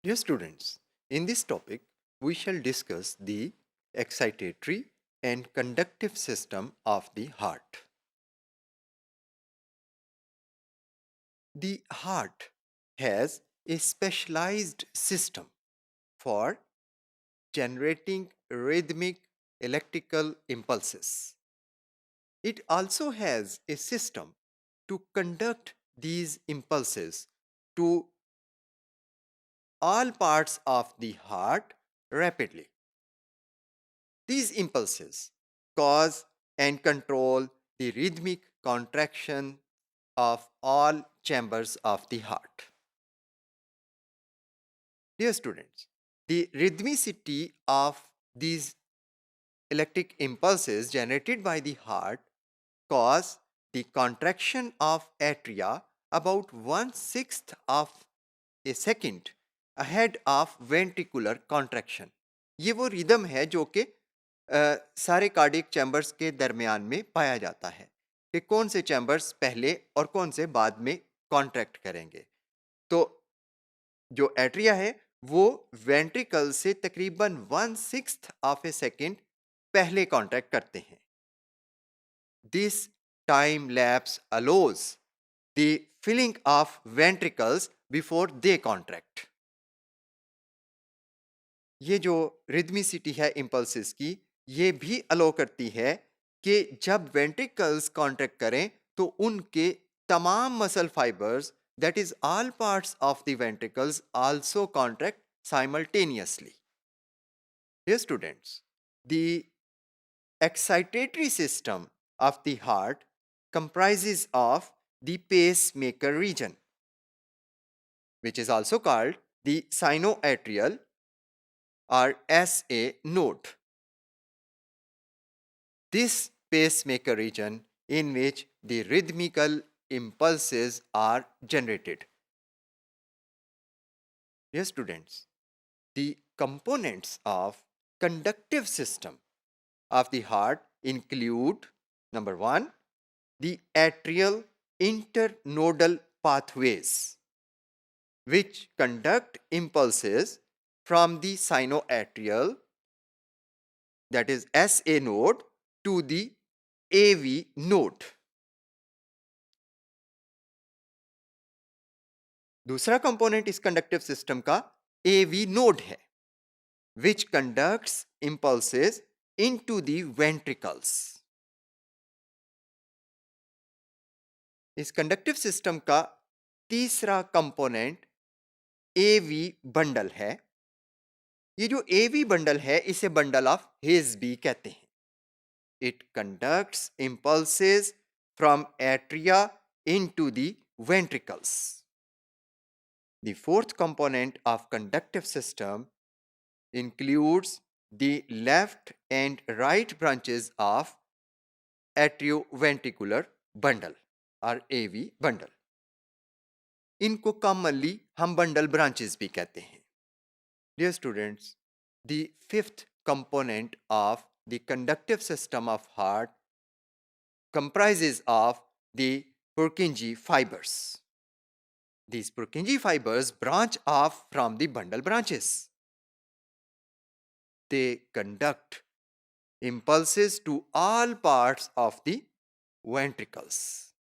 Dear students, in this topic, we shall discuss the excitatory and conductive system of the heart. The heart has a specialized system for generating rhythmic electrical impulses. It also has a system to conduct these impulses to all parts of the heart rapidly. These impulses cause and control the rhythmic contraction of all chambers of the heart. Dear students, the rhythmicity of these electric impulses generated by the heart cause the contraction of atria about 1/6 of a second ahead of ventricular contraction. ये वो rhythm है जो कि सारे cardiac chambers के दरमियान में पाया जाता है कि कौन से चैम्बर्स पहले और कौन से बाद में कॉन्ट्रैक्ट करेंगे। तो जो एट्रिया है वो वेंट्रिकल से तकरीबन 1/6 ऑफ ए सेकेंड पहले कॉन्ट्रैक्ट करते हैं। This time lapse allows the filling of ventricles before they contract. ये जो रिदमिसिटी है इम्पल्सिस की, ये भी अलो करती है कि जब वेंट्रिकल्स कॉन्ट्रैक्ट करें तो उनके तमाम muscle fibres, that is all parts of the ventricles also contract simultaneously. Dear students, the excitatory system of the heart comprises of the pacemaker region, which is also called the sinoatrial or SA node. This pacemaker region in which the rhythmical impulses are generated. Dear students, the components of conductive system of the heart include number 1, the atrial internodal pathways, which conduct impulses from the sinoatrial, that is SA node, to the AV node. दूसरा component इस conductive system का AV node है, which conducts impulses into the ventricles. इस conductive system का तीसरा component AV bundle है। ये जो AV बंडल है इसे बंडल ऑफ हेज भी कहते हैं। It conducts impulses from atria into the ventricles. The fourth component of conductive system includes the left and right branches of atrioventricular bundle or AV bundle. इनको commonly हम bundle branches भी कहते हैं। Dear students, the fifth component of the conductive system of heart comprises of the Purkinje fibers. These Purkinje fibers branch off from the bundle branches. They conduct impulses to all parts of the ventricles.